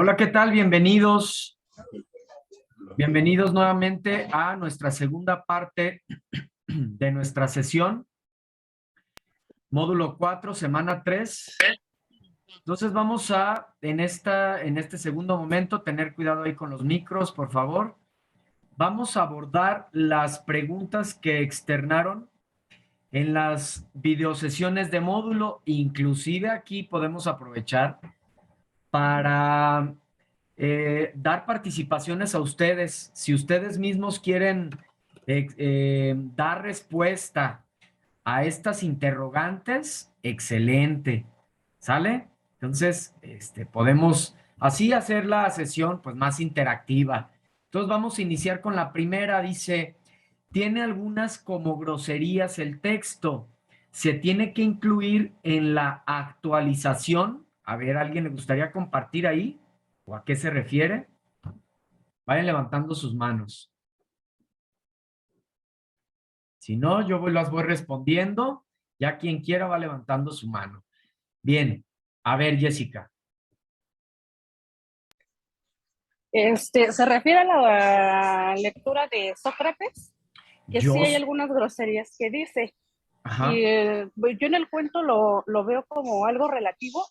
Hola, ¿qué tal? Bienvenidos. Bienvenidos nuevamente a nuestra segunda parte de nuestra sesión. Módulo 4, semana 3. Entonces vamos a, en este segundo momento, tener cuidado ahí con los micros, por favor. Vamos a abordar las preguntas que externaron en las videosesiones de módulo. Inclusive aquí podemos aprovechar para dar participaciones a ustedes. Si ustedes mismos quieren dar respuesta a estas interrogantes, excelente. ¿Sale? Entonces, podemos así hacer la sesión pues más interactiva. Entonces vamos a iniciar con la primera. Dice, tiene algunas como groserías el texto. Se tiene que incluir en la actualización. A ver, ¿alguien le gustaría compartir ahí? ¿O a qué se refiere? Vayan levantando sus manos. Si no, las voy respondiendo. Ya quien quiera va levantando su mano. Bien. A ver, Jessica. Se refiere a la lectura de Sócrates, que sí Yo. hay algunas groserías que dice. Y Ajá. yo en el cuento lo veo como algo relativo,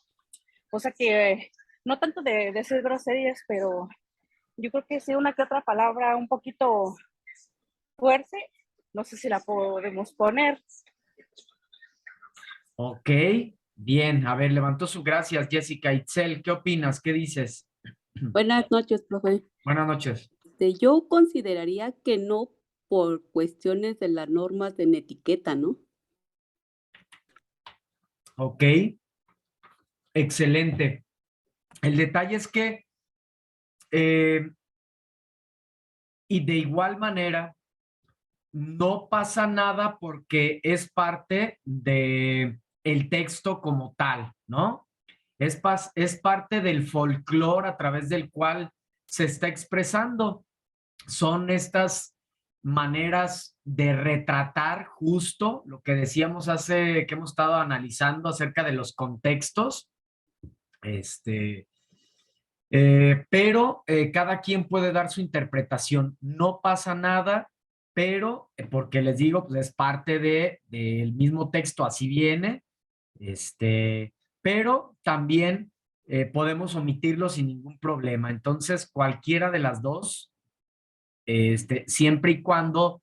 o sea que no tanto de decir groserías, pero yo creo que sí una que otra palabra un poquito fuerte, no sé si la podemos poner. Ok. Bien. A ver, levantó su gracias, Jessica. Itzel, ¿qué opinas? ¿Qué dices? Buenas noches, profe. Buenas noches. Yo consideraría que no por cuestiones de las normas de etiqueta, ¿no? Ok. Excelente. El detalle es que, y de igual manera, no pasa nada porque es parte de el texto como tal, ¿no? Es parte del folclore a través del cual se está expresando. Son estas maneras de retratar justo lo que decíamos hace que hemos estado analizando acerca de los contextos. Pero cada quien puede dar su interpretación. No pasa nada, pero porque les digo, pues es parte del mismo texto, así viene. Pero también podemos omitirlo sin ningún problema. Entonces, cualquiera de las dos, siempre y cuando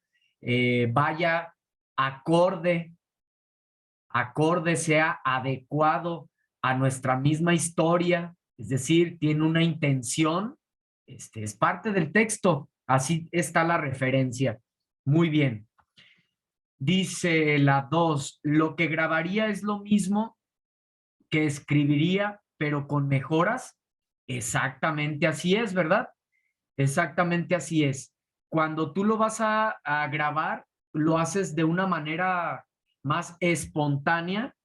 vaya acorde, sea adecuado a nuestra misma historia, es decir, tiene una intención, es parte del texto, así está la referencia. Muy bien. Dice la 2, lo que grabaría es lo mismo que escribiría, pero con mejoras. Exactamente así es, ¿verdad? Exactamente así es. Cuando tú lo vas a grabar, lo haces de una manera más espontánea,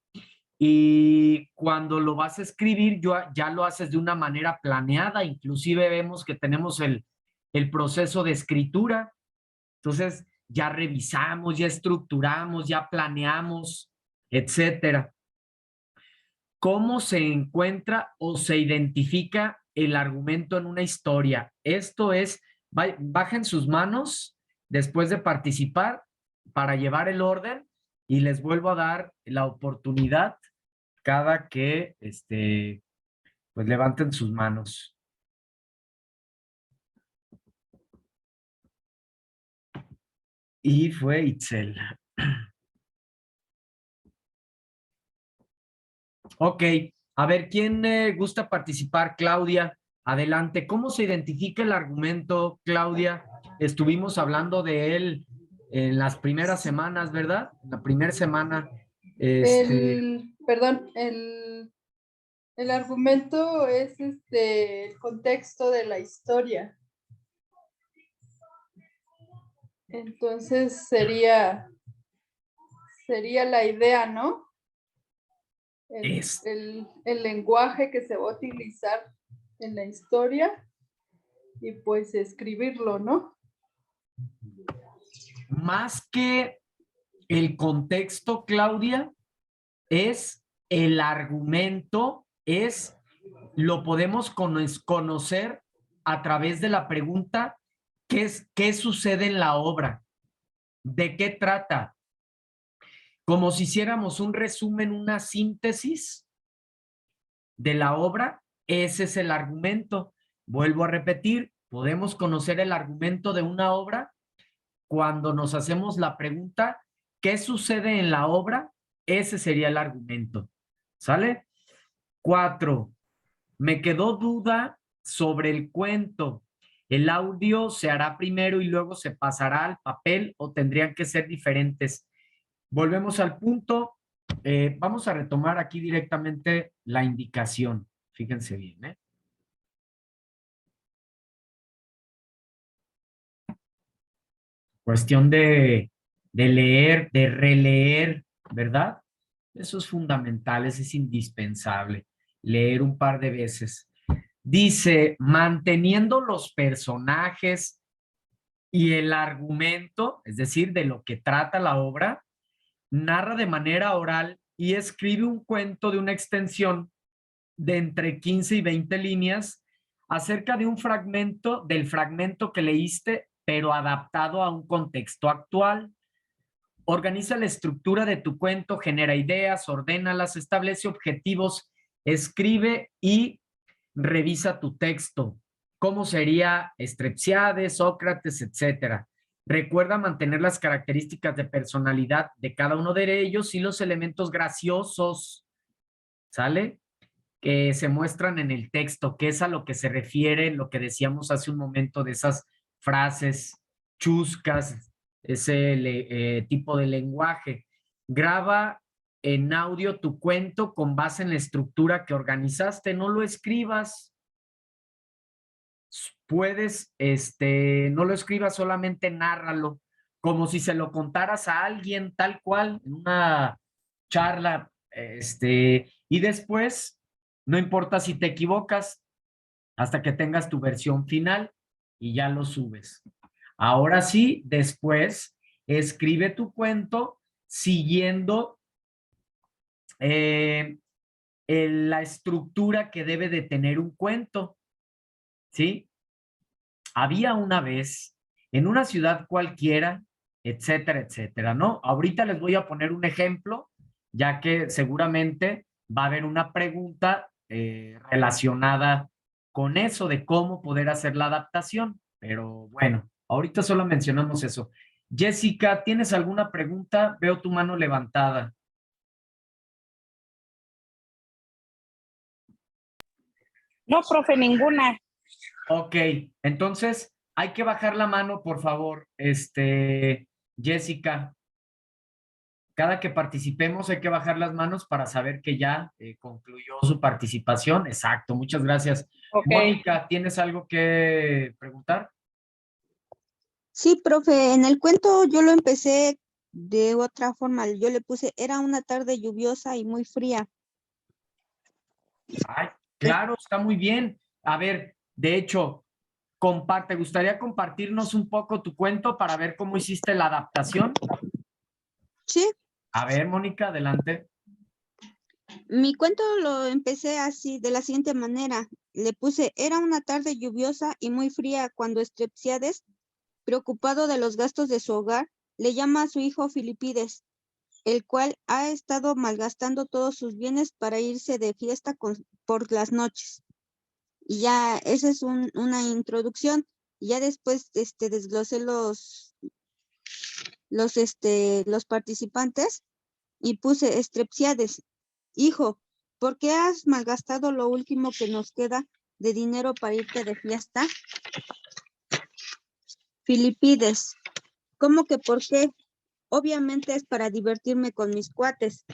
y cuando lo vas a escribir, ya lo haces de una manera planeada. Inclusive vemos que tenemos el proceso de escritura. Entonces, ya revisamos, ya estructuramos, ya planeamos, etcétera. ¿Cómo se encuentra o se identifica el argumento en una historia? Esto es, bajen sus manos después de participar para llevar el orden, y les vuelvo a dar la oportunidad cada que pues levanten sus manos. Y fue Itzel. Ok, a ver, ¿quién gusta participar? Claudia, adelante. ¿Cómo se identifica el argumento, Claudia? Estuvimos hablando de él en las primeras semanas, ¿verdad? La primera semana. Perdón, el argumento es el contexto de la historia. Entonces sería la idea, ¿no? El lenguaje que se va a utilizar en la historia y pues escribirlo, ¿no? Más que el contexto, Claudia, es el argumento, es lo podemos conocer a través de la pregunta, ¿qué sucede en la obra? ¿De qué trata? Como si hiciéramos un resumen, una síntesis de la obra, ese es el argumento. Vuelvo a repetir, podemos conocer el argumento de una obra cuando nos hacemos la pregunta, ¿qué sucede en la obra? Ese sería el argumento. ¿Sale? 4. Me quedó duda sobre el cuento. ¿El audio se hará primero y luego se pasará al papel o tendrían que ser diferentes? Volvemos al punto. Vamos a retomar aquí directamente la indicación. Fíjense bien, ¿eh? Cuestión de leer, de releer, ¿verdad? Eso es fundamental, eso es indispensable. Leer un par de veces. Dice, manteniendo los personajes y el argumento, es decir, de lo que trata la obra, narra de manera oral y escribe un cuento de una extensión de entre 15 y 20 líneas acerca de un fragmento, del fragmento que leíste, pero adaptado a un contexto actual. Organiza la estructura de tu cuento, genera ideas, ordénalas, establece objetivos, escribe y revisa tu texto. ¿Cómo sería Strepsiades, Sócrates, etcétera? Recuerda mantener las características de personalidad de cada uno de ellos y los elementos graciosos, ¿sale? Que se muestran en el texto, que es a lo que se refiere lo que decíamos hace un momento de esas frases chuscas, ese tipo de lenguaje. Graba en audio tu cuento con base en la estructura que organizaste, no lo escribas. Puedes, no lo escribas, solamente nárralo, como si se lo contaras a alguien tal cual, en una charla, y después, no importa si te equivocas, hasta que tengas tu versión final y ya lo subes. Ahora sí, después, escribe tu cuento siguiendo la estructura que debe de tener un cuento, ¿sí? Había una vez en una ciudad cualquiera, etcétera, etcétera, ¿no? Ahorita les voy a poner un ejemplo, ya que seguramente va a haber una pregunta relacionada con eso de cómo poder hacer la adaptación, pero bueno, ahorita solo mencionamos eso. Jessica, ¿tienes alguna pregunta? Veo tu mano levantada. No, profe, ninguna. Ok, entonces hay que bajar la mano, por favor, Jessica. Cada que participemos hay que bajar las manos para saber que ya concluyó su participación. Exacto, muchas gracias. Ok. Mónica, ¿tienes algo que preguntar? Sí, profe, en el cuento yo lo empecé de otra forma. Yo le puse, era una tarde lluviosa y muy fría. Ay, claro, está muy bien. A ver, de hecho, ¿te gustaría compartirnos un poco tu cuento para ver cómo hiciste la adaptación? Sí, A ver, Mónica, adelante. mi cuento lo empecé así, de la siguiente manera. Le puse, era una tarde lluviosa y muy fría cuando Strepsiades, preocupado de los gastos de su hogar, le llama a su hijo Filipides, el cual ha estado malgastando todos sus bienes para irse de fiesta por las noches. Y ya, esa es una introducción. Y ya después desglosé los participantes y puse Strepsiades, hijo, ¿por qué has malgastado lo último que nos queda de dinero para irte de fiesta? Filipides, ¿cómo que por qué? Obviamente es para divertirme con mis cuates.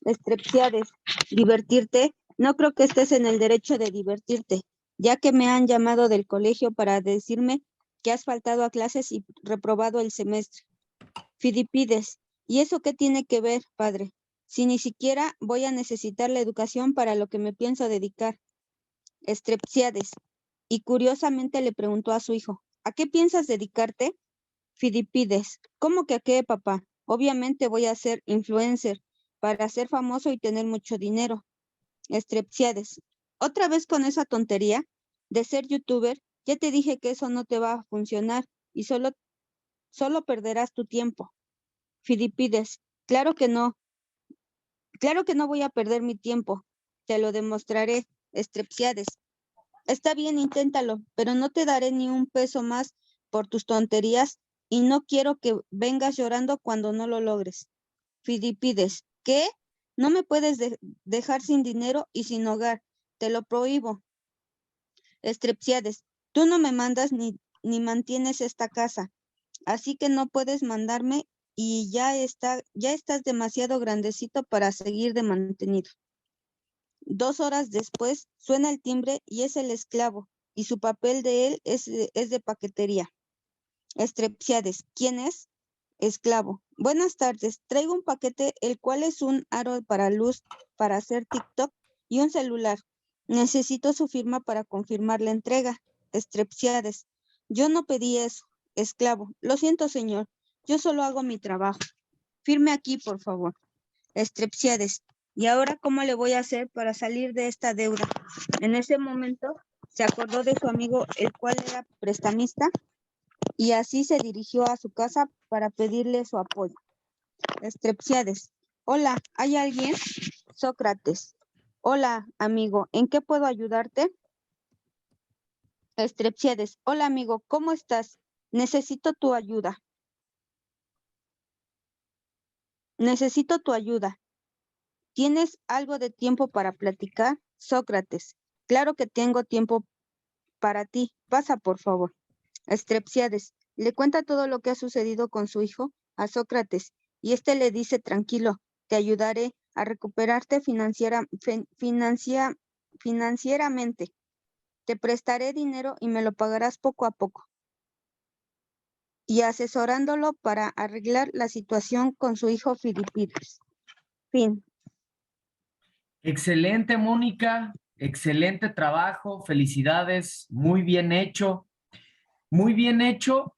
Strepsiades, ¿divertirte? No creo que estés en el derecho de divertirte, ya que me han llamado del colegio para decirme que has faltado a clases y reprobado el semestre. Filipides, ¿y eso qué tiene que ver, padre? Si ni siquiera voy a necesitar la educación para lo que me pienso dedicar. Strepsiades, y curiosamente le preguntó a su hijo, ¿a qué piensas dedicarte? Filipides, ¿cómo que a qué, papá? Obviamente voy a ser influencer para ser famoso y tener mucho dinero. Strepsiades, Otra vez con esa tontería de ser youtuber, ya te dije que eso no te va a funcionar y solo perderás tu tiempo. Filipides, claro que no voy a perder mi tiempo, te lo demostraré, Estrepsiades. Está bien, inténtalo, pero no te daré ni un peso más por tus tonterías y no quiero que vengas llorando cuando no lo logres. Filipides, ¿qué? No me puedes dejar sin dinero y sin hogar, te lo prohíbo. Estrepsiades, tú no me mandas ni mantienes esta casa, así que no puedes mandarme y ya estás demasiado grandecito para seguir de mantenido. 2 horas después suena el timbre y es el esclavo, y su papel de él es de paquetería. Estrepsiades, ¿quién es? Esclavo, buenas tardes, traigo un paquete el cual es un aro para luz para hacer TikTok y un celular. Necesito su firma para confirmar la entrega. Estrepsiades, yo no pedí eso. Esclavo, lo siento señor, yo solo hago mi trabajo. Firme aquí, por favor. Estrepsiades, ¿y ahora cómo le voy a hacer para salir de esta deuda? En ese momento se acordó de su amigo, el cual era prestamista, y así se dirigió a su casa para pedirle su apoyo. Estrepsiades, hola, ¿hay alguien? Sócrates, hola, amigo, ¿en qué puedo ayudarte? Estrepsiades, hola, amigo, ¿cómo estás? Necesito tu ayuda. ¿Tienes algo de tiempo para platicar? Sócrates, claro que tengo tiempo para ti. Pasa, por favor. Estrepsiades, le cuenta todo lo que ha sucedido con su hijo a Sócrates, y éste le dice, tranquilo, te ayudaré a recuperarte financieramente. Te prestaré dinero y me lo pagarás poco a poco. Y asesorándolo para arreglar la situación con su hijo Filipides. Fin. Excelente, Mónica. Excelente trabajo. Felicidades. Muy bien hecho. Muy bien hecho.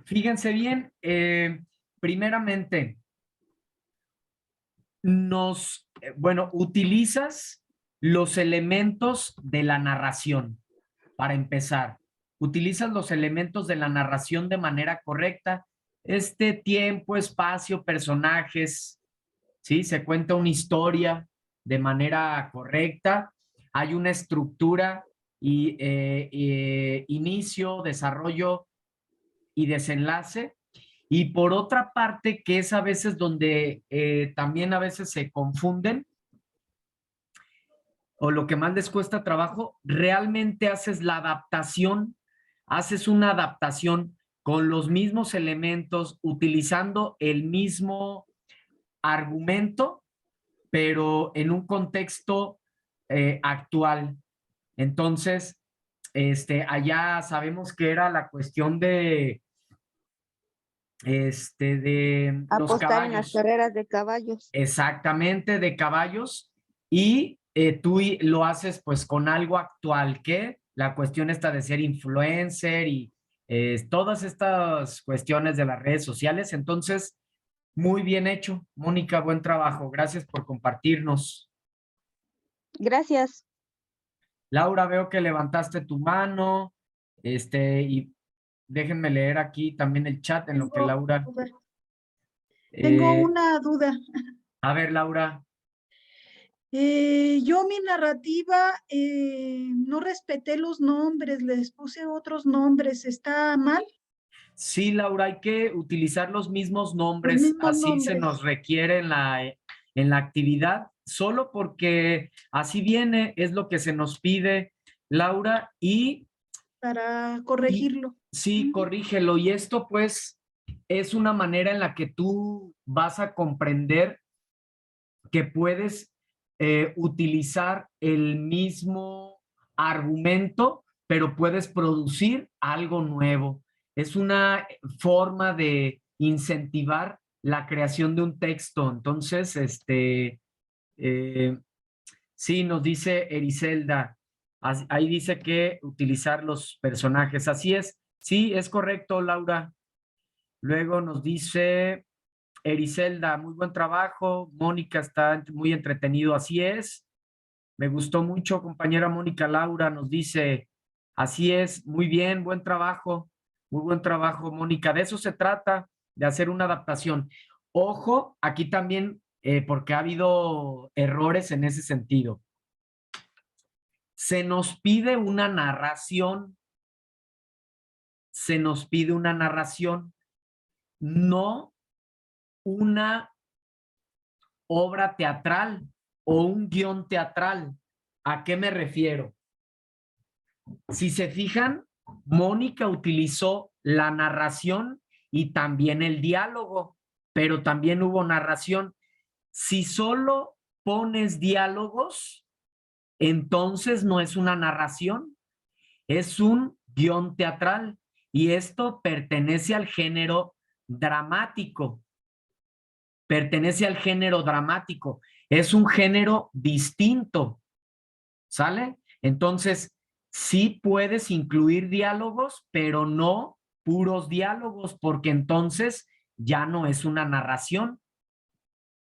Fíjense bien. Primeramente, utilizas los elementos de la narración para empezar. Utilizas los elementos de la narración de manera correcta. Tiempo, espacio, personajes, ¿sí? Se cuenta una historia de manera correcta. Hay una estructura y inicio, desarrollo y desenlace. Y por otra parte, que es a veces donde también a veces se confunden, o lo que más les cuesta trabajo, realmente haces una adaptación con los mismos elementos, utilizando el mismo argumento, pero en un contexto actual. Entonces, allá sabemos que era la cuestión de los Apostar en las caballos. carreras de caballos. Exactamente, de caballos, y tú lo haces pues con algo actual, que la cuestión está de ser influencer y todas estas cuestiones de las redes sociales. Entonces, muy bien hecho, Mónica, buen trabajo. Gracias por compartirnos. Gracias. Laura, veo que levantaste tu mano, y déjenme leer aquí también el chat en lo que Laura. Tengo Eh, una duda. a ver, Laura. Yo mi narrativa no respeté los nombres, les puse otros nombres. ¿Está mal? Sí, Laura, hay que utilizar los mismos Los nombres, mismos así se nombres nos requiere en la actividad, solo porque así viene, es lo que se nos pide, Laura, y para corregirlo. sí, corrígelo. Y esto pues es una manera en la que tú vas a comprender que puedes utilizar el mismo argumento, pero puedes producir algo nuevo. Es una forma de incentivar la creación de un texto. Entonces, sí, nos dice Ericelda, ahí dice que utilizar los personajes. Así es, sí, es correcto, Laura. Luego nos dice Ericelda, muy buen trabajo. Mónica está muy entretenido, así es. Me gustó mucho, compañera Mónica Laura, nos dice, así es, muy bien, buen trabajo, muy buen trabajo, Mónica. De eso se trata, de hacer una adaptación. Ojo, aquí también, porque ha habido errores en ese sentido. Se nos pide una narración, se nos pide una narración, no una obra teatral o un guión teatral. ¿A qué me refiero? Si se fijan, Mónica utilizó la narración y también el diálogo, pero también hubo narración. Si solo pones diálogos, entonces no es una narración, es un guión teatral y esto pertenece al género dramático. Pertenece al género dramático. Es un género distinto, ¿sale? Entonces, sí puedes incluir diálogos, pero no puros diálogos, porque entonces ya no es una narración.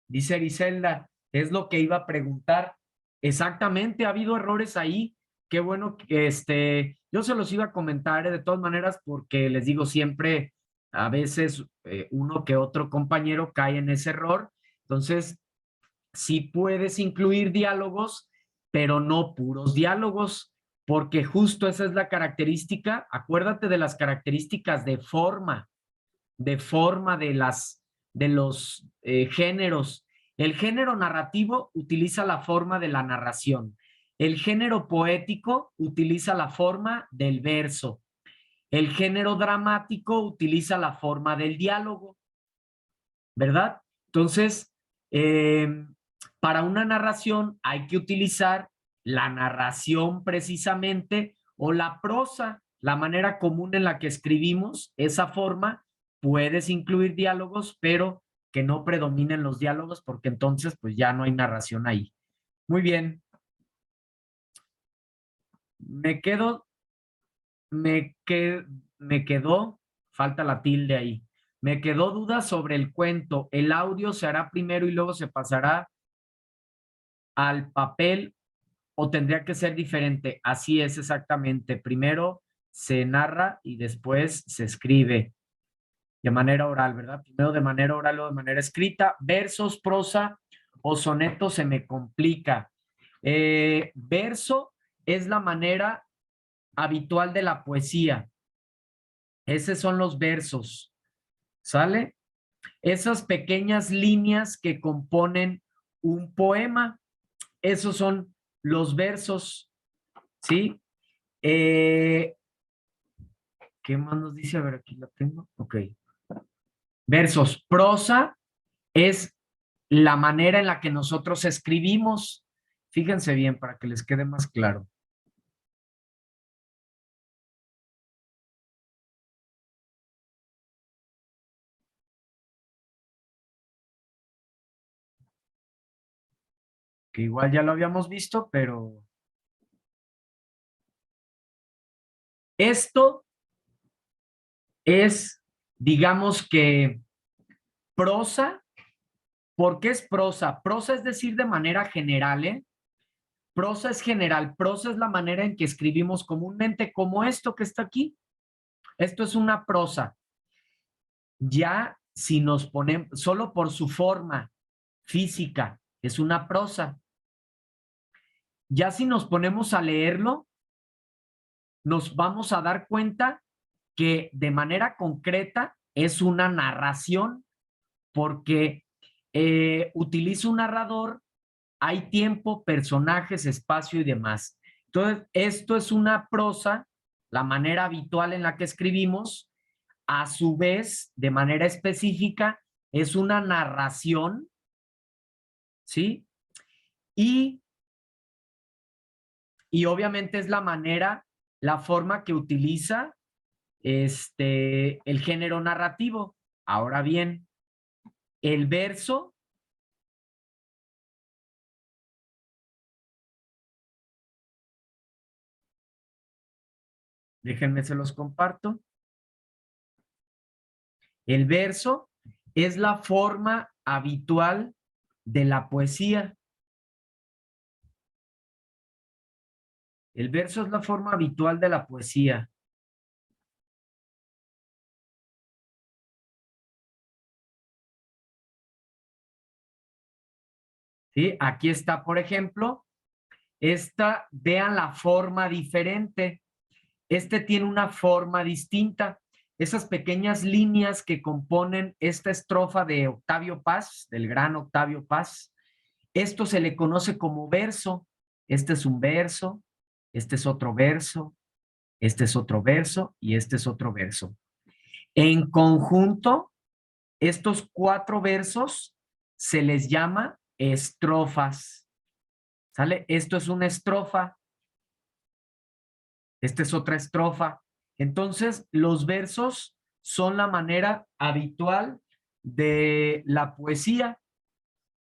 Dice Griselda, es lo que iba a preguntar. Exactamente, ha habido errores ahí. Qué bueno que yo se los iba a comentar de todas maneras, porque les digo siempre, a veces uno que otro compañero cae en ese error. Entonces, sí puedes incluir diálogos, pero no puros diálogos, porque justo esa es la característica. Acuérdate de las características de forma de los géneros. El género narrativo utiliza la forma de la narración. El género poético utiliza la forma del verso. El género dramático utiliza la forma del diálogo, ¿verdad? Entonces, para una narración hay que utilizar la narración precisamente o la prosa, la manera común en la que escribimos esa forma. Puedes incluir diálogos, pero que no predominen los diálogos porque entonces pues ya no hay narración ahí. Muy bien. Me quedó, falta la tilde ahí. Me quedó duda sobre el cuento. ¿El audio se hará primero y luego se pasará al papel o tendría que ser diferente? Así es exactamente. Primero se narra y después se escribe de manera oral, ¿verdad? Primero de manera oral o de manera escrita. Versos, prosa o soneto se me complica. Verso es la manera habitual de la poesía. Esos son los versos, ¿sale? Esas pequeñas líneas que componen un poema, esos son los versos, ¿sí? ¿Qué más nos dice? A ver, aquí la tengo. Ok. Versos. Prosa es la manera en la que nosotros escribimos. Fíjense bien para que les quede más claro. Que igual ya lo habíamos visto, pero esto es, digamos que prosa. ¿Por qué es prosa? Prosa es decir de manera general, ¿eh? Prosa es general, prosa es la manera en que escribimos comúnmente, como esto que está aquí. Esto es una prosa. Ya si nos ponemos, solo por su forma física, es una prosa. Ya si nos ponemos a leerlo, nos vamos a dar cuenta que de manera concreta es una narración, porque utiliza un narrador, hay tiempo, personajes, espacio y demás. Entonces, esto es una prosa, la manera habitual en la que escribimos. A su vez, de manera específica, es una narración, ¿sí? Y obviamente es la manera, la forma que utiliza el género narrativo. Ahora bien, el verso déjenme se los comparto. El verso es la forma habitual de la poesía. El verso es la forma habitual de la poesía. ¿Sí? Aquí está, por ejemplo, vean la forma diferente. Este tiene una forma distinta. Esas pequeñas líneas que componen esta estrofa de Octavio Paz, del gran Octavio Paz, esto se le conoce como verso. Este es un verso, este es otro verso, este es otro verso y este es otro verso. En conjunto, estos 4 versos se les llama estrofas. ¿Sale? Esto es una estrofa. Esta es otra estrofa. Entonces, los versos son la manera habitual de la poesía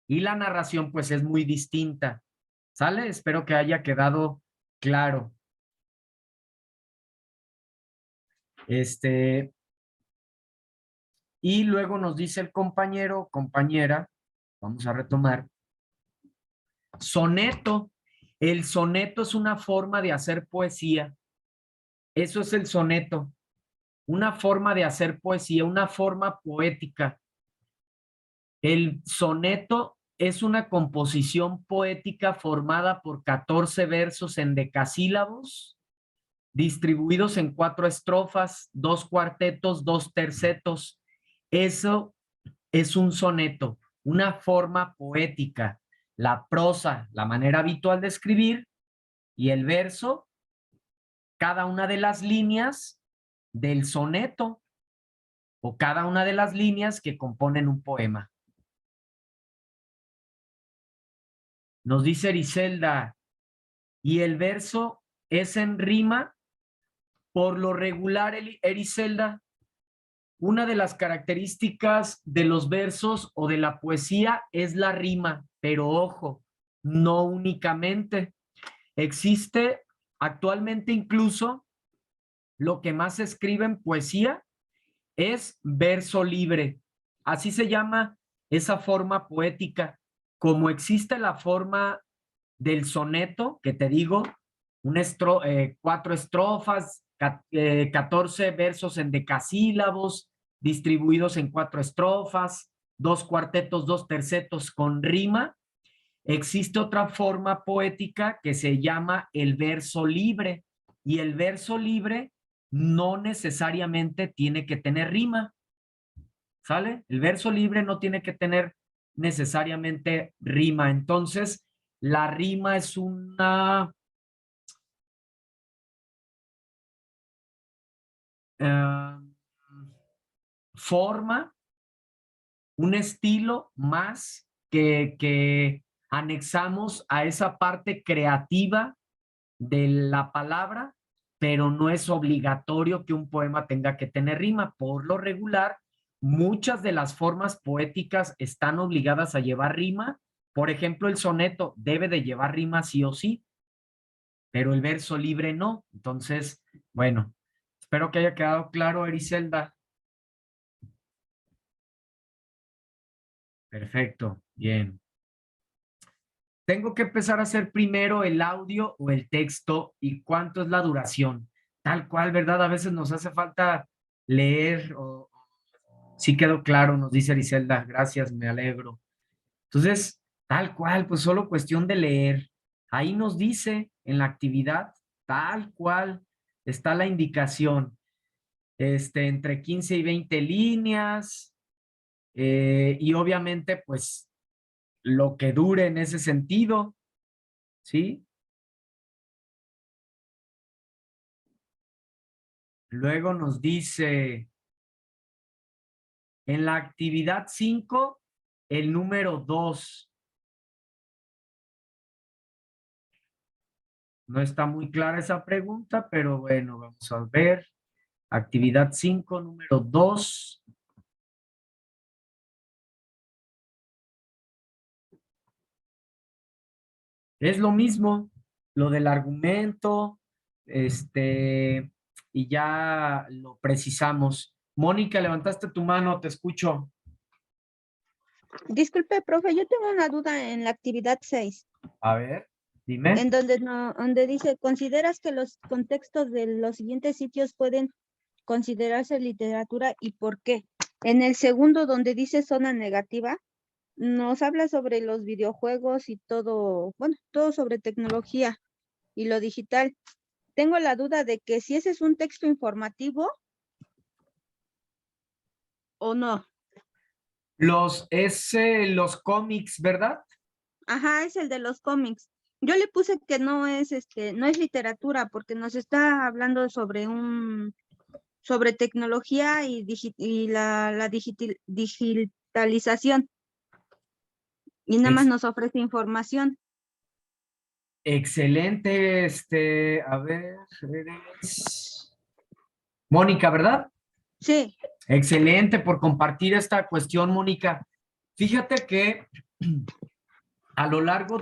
y la narración pues es muy distinta. ¿Sale? Espero que haya quedado claro. Y luego nos dice el compañero, compañera, vamos a retomar. Soneto. El soneto es una forma de hacer poesía. Eso es el soneto. Una forma de hacer poesía, una forma poética. El soneto es una composición poética formada por 14 versos en decasílabos, distribuidos en 4 estrofas, 2 cuartetos, 2 tercetos. Eso es un soneto, una forma poética. La prosa, la manera habitual de escribir, y el verso, cada una de las líneas del soneto o cada una de las líneas que componen un poema. Nos dice Ericelda, y el verso es en rima. Por lo regular, Ericelda, una de las características de los versos o de la poesía es la rima, pero ojo, no únicamente. Existe actualmente incluso lo que más se escribe en poesía es verso libre. Así se llama esa forma poética. Como existe la forma del soneto, que te digo, 4 estrofas, 14 versos en decasílabos, distribuidos en 4 estrofas, 2 cuartetos, 2 tercetos con rima. Existe otra forma poética que se llama el verso libre, y el verso libre no necesariamente tiene que tener rima, ¿sale? El verso libre no tiene que tener necesariamente rima. Entonces, la rima es una forma, un estilo más que anexamos a esa parte creativa de la palabra, pero no es obligatorio que un poema tenga que tener rima. Por lo regular, muchas de las formas poéticas están obligadas a llevar rima. Por ejemplo, el soneto debe de llevar rima sí o sí, pero el verso libre no. Entonces, bueno, espero que haya quedado claro, Ericelda. Perfecto, bien. Tengo que empezar a hacer primero el audio o el texto y cuánto es la duración. Tal cual, ¿verdad? A veces nos hace falta leer. Sí quedó claro, nos dice Ericelda. Gracias, me alegro. Entonces, tal cual, pues solo cuestión de leer. Ahí nos dice en la actividad, tal cual, está la indicación. Entre 15 y 20 líneas. Y obviamente, pues, lo que dure en ese sentido, ¿sí? Luego nos dice, en la actividad 5, el número 2. No está muy clara esa pregunta, pero bueno, vamos a ver. Actividad 5, número 2. Es lo mismo, lo del argumento, y ya lo precisamos. Mónica, levantaste tu mano, te escucho. Disculpe, profe, yo tengo una duda en la actividad 6. A ver. Dime. En donde, no, donde dice, ¿consideras que los contextos de los siguientes sitios pueden considerarse literatura y por qué? En el segundo, donde dice zona negativa, nos habla sobre los videojuegos y todo, bueno, todo sobre tecnología y lo digital. Tengo la duda de que si ese es un texto informativo o no. Los cómics, ¿verdad? Ajá, es el de los cómics. Yo le puse que no es no es literatura porque nos está hablando sobre sobre tecnología y, la digitalización y nada más Ex- nos ofrece información. Excelente, a ver, eres Mónica, ¿verdad? Sí, Excelente por compartir esta cuestión, Mónica. Fíjate que a lo largo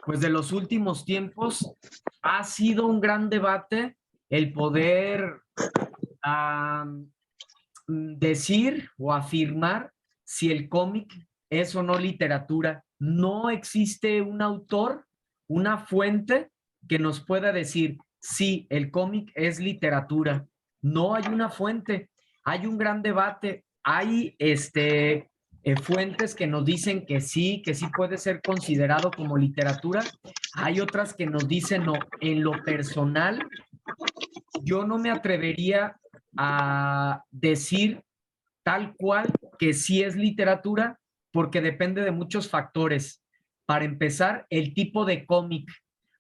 pues de los últimos tiempos ha sido un gran debate el poder decir o afirmar si el cómic es o no literatura. No existe un autor, una fuente que nos pueda decir si el cómic es literatura. No hay una fuente, hay un gran debate, hay fuentes que nos dicen que sí puede ser considerado como literatura. Hay otras que nos dicen no. En lo personal, yo no me atrevería a decir tal cual que sí es literatura porque depende de muchos factores. Para empezar, el tipo de cómic.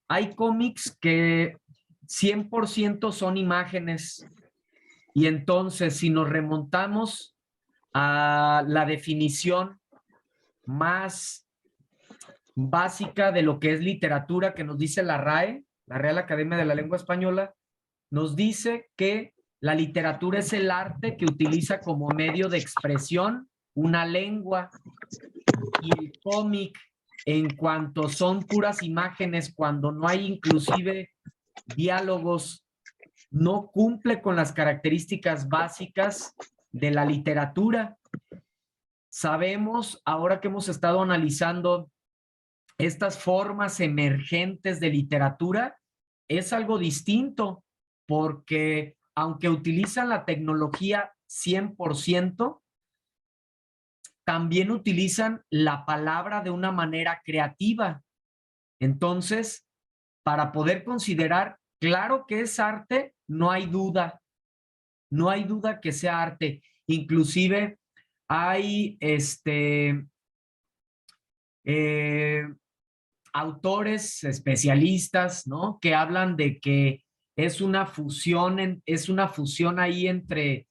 Hay cómics que 100% son imágenes y entonces si nos remontamos a la definición más básica de lo que es literatura que nos dice la RAE, la Real Academia de la Lengua Española, nos dice que la literatura es el arte que utiliza como medio de expresión una lengua, y el cómic, en cuanto son puras imágenes, cuando no hay inclusive diálogos, no cumple con las características básicas de la literatura. Sabemos, ahora que hemos estado analizando estas formas emergentes de literatura, es algo distinto, porque aunque utilizan la tecnología 100%, también utilizan la palabra de una manera creativa. Entonces, para poder considerar, claro que es arte, no hay duda que sea arte. Inclusive hay autores especialistas, ¿no? Que hablan de que es una fusión ahí entre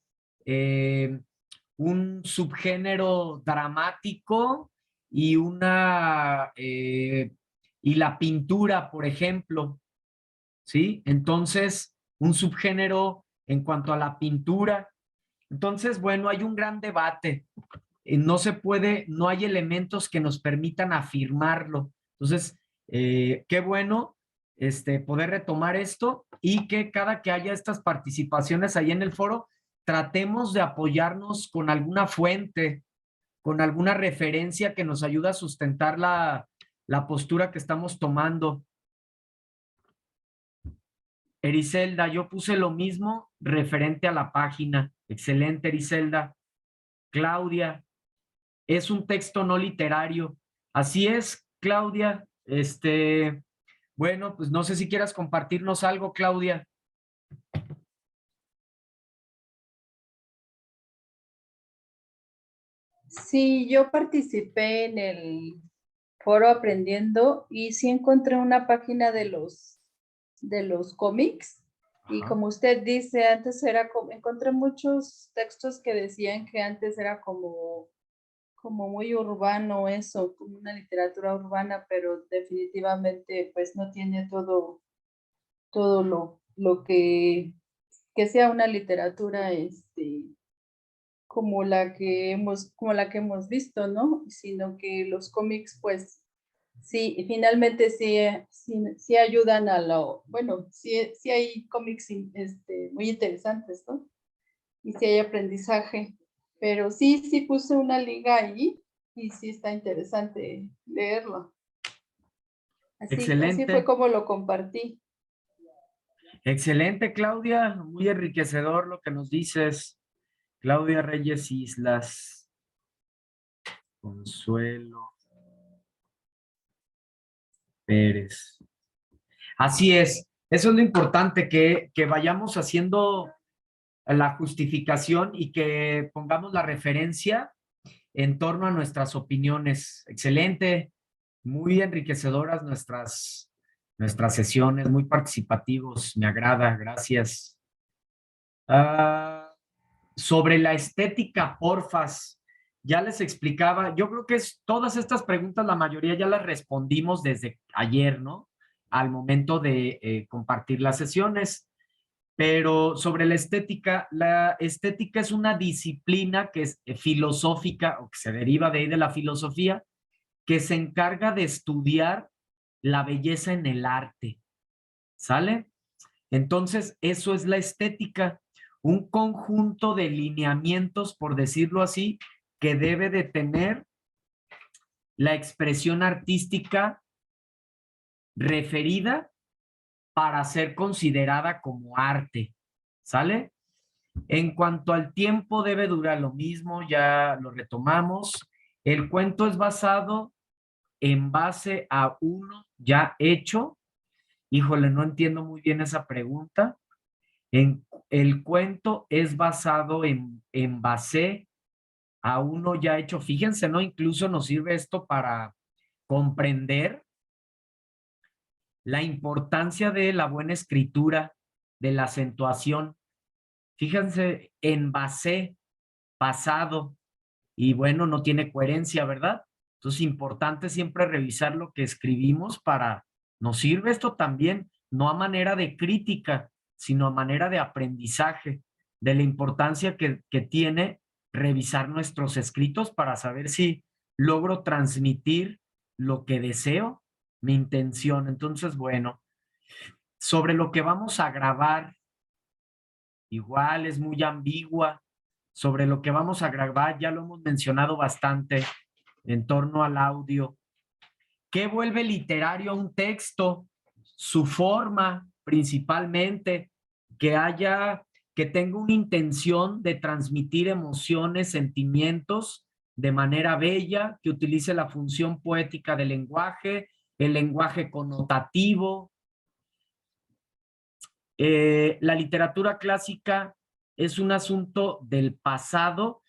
un subgénero dramático y y la pintura, por ejemplo, ¿sí? Entonces, un subgénero en cuanto a la pintura. Entonces, bueno, hay un gran debate. No se puede, no hay elementos que nos permitan afirmarlo. Entonces, qué bueno poder retomar esto y que cada que haya estas participaciones ahí en el foro, tratemos de apoyarnos con alguna fuente, con alguna referencia que nos ayude a sustentar la postura que estamos tomando. Ericelda, yo puse lo mismo referente a la página. Excelente, Ericelda. Claudia, es un texto no literario. Así es, Claudia. Bueno, pues no sé si quieras compartirnos algo, Claudia. Sí, yo participé en el foro aprendiendo y sí encontré una página de los cómics. Y como usted dice, antes era como, encontré muchos textos que decían que antes era como muy urbano eso, como una literatura urbana, pero definitivamente pues no tiene todo lo que sea una literatura como la que hemos visto, ¿no? Sino que los cómics pues sí, finalmente sí ayudan bueno, sí hay cómics muy interesantes, ¿no? Y sí hay aprendizaje, pero sí puse una liga ahí y sí está interesante leerlo. Así Excelente. fue como lo compartí. Excelente, Claudia. Muy enriquecedor lo que nos dices. Claudia Reyes Islas. Consuelo Pérez. Así es. Eso es lo importante, que vayamos haciendo la justificación y que pongamos la referencia en torno a nuestras opiniones. Excelente. Muy enriquecedoras nuestras sesiones, muy participativos. Me agrada. Gracias. Sobre la estética, porfas, ya les explicaba, yo creo que todas estas preguntas, la mayoría ya las respondimos desde ayer, ¿no? Al momento de compartir las sesiones, pero sobre la estética es una disciplina que es filosófica o que se deriva de ahí de la filosofía, que se encarga de estudiar la belleza en el arte, ¿sale? Entonces, eso es la estética, un conjunto de lineamientos, por decirlo así, que debe de tener la expresión artística referida para ser considerada como arte, ¿sale? En cuanto al tiempo, debe durar lo mismo, ya lo retomamos. El cuento es basado en base a uno ya hecho. Híjole, no entiendo muy bien esa pregunta. El cuento es basado en base a uno ya hecho. Fíjense, ¿no? Incluso nos sirve esto para comprender la importancia de la buena escritura, de la acentuación. Fíjense, en base, pasado, y bueno, no tiene coherencia, ¿verdad? Entonces, importante siempre revisar lo que escribimos nos sirve esto también, no a manera de crítica, sino a manera de aprendizaje, de la importancia que tiene revisar nuestros escritos para saber si logro transmitir lo que deseo, mi intención. Entonces, bueno, sobre lo que vamos a grabar, igual es muy ambigua. Sobre lo que vamos a grabar, ya lo hemos mencionado bastante en torno al audio. ¿Qué vuelve literario a un texto? Su forma, principalmente, que tenga una intención de transmitir emociones, sentimientos de manera bella, que utilice la función poética del lenguaje, el lenguaje connotativo. La literatura clásica es un asunto del pasado,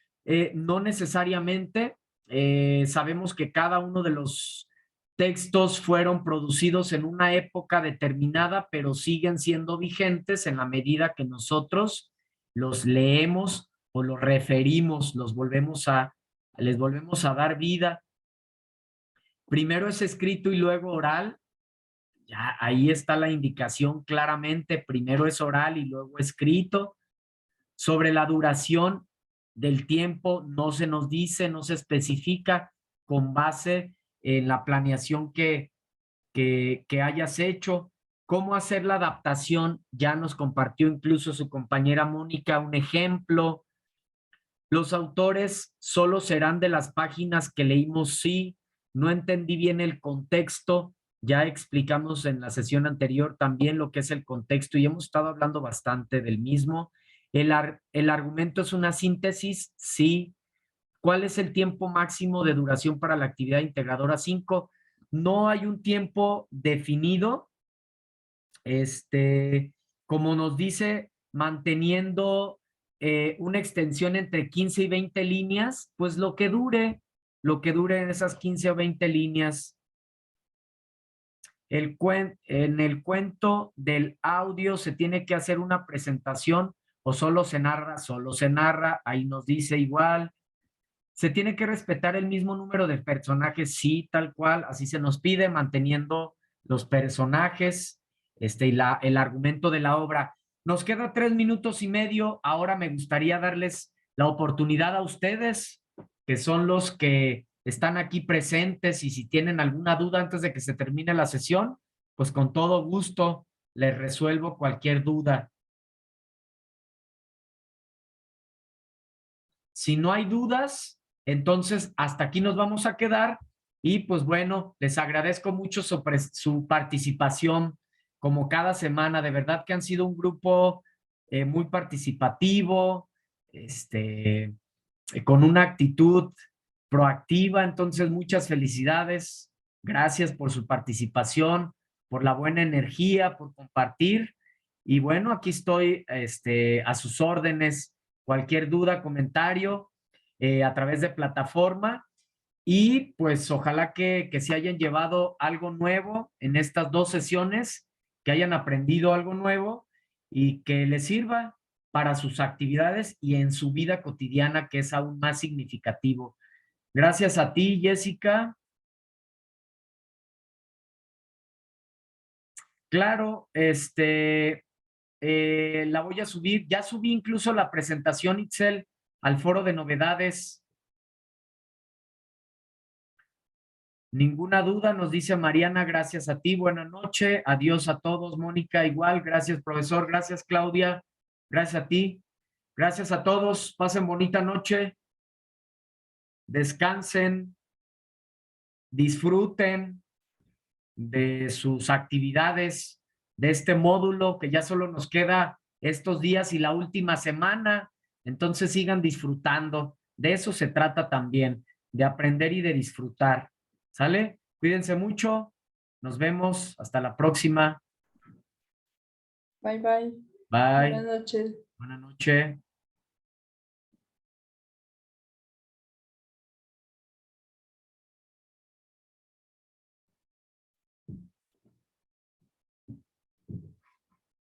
no necesariamente. Sabemos que cada uno de los textos fueron producidos en una época determinada, pero siguen siendo vigentes en la medida que nosotros los leemos o los referimos, les volvemos a dar vida. Primero es escrito y luego oral. Ya ahí está la indicación claramente, primero es oral y luego escrito. Sobre la duración del tiempo no se nos dice, no se especifica con base en la planeación que hayas hecho. Cómo hacer la adaptación, ya nos compartió incluso su compañera Mónica un ejemplo. Los autores solo serán de las páginas que leímos, sí. No entendí bien el contexto. Ya explicamos en la sesión anterior también lo que es el contexto y hemos estado hablando bastante del mismo. El argumento es una síntesis, sí. ¿Cuál es el tiempo máximo de duración para la actividad integradora 5? No hay un tiempo definido. Como nos dice, manteniendo una extensión entre 15 y 20 líneas, pues lo que dure en esas 15 o 20 líneas. En el cuento del audio se tiene que hacer una presentación o solo se narra, ahí nos dice igual. Se tiene que respetar el mismo número de personajes, sí, tal cual, así se nos pide, manteniendo los personajes, y el argumento de la obra. Nos queda 3 minutos y medio. Ahora me gustaría darles la oportunidad a ustedes, que son los que están aquí presentes, y si tienen alguna duda antes de que se termine la sesión, pues con todo gusto les resuelvo cualquier duda. Si no hay dudas, entonces hasta aquí nos vamos a quedar Y pues bueno, les agradezco mucho su participación como cada semana. De verdad que han sido un grupo muy participativo, con una actitud proactiva. Entonces, muchas felicidades. Gracias por su participación, por la buena energía, por compartir. Y bueno, aquí estoy a sus órdenes. Cualquier duda, comentario a través de plataforma. Y pues ojalá que se hayan llevado algo nuevo en estas 2 sesiones, que hayan aprendido algo nuevo y que les sirva para sus actividades y en su vida cotidiana, que es aún más significativo. Gracias a ti, Jessica. Claro, la voy a subir. Ya subí incluso la presentación, Itzel, al foro de novedades. Ninguna duda, nos dice Mariana, gracias a ti, buena noche, adiós a todos, Mónica, igual, gracias profesor, gracias Claudia, gracias a ti, gracias a todos, pasen bonita noche, descansen, disfruten de sus actividades, de este módulo que ya solo nos queda estos días y la última semana, entonces sigan disfrutando, de eso se trata también, de aprender y de disfrutar. ¿Sale? Cuídense mucho. Nos vemos. Hasta la próxima. Bye, bye. Bye. Buenas noches. Buenas noches.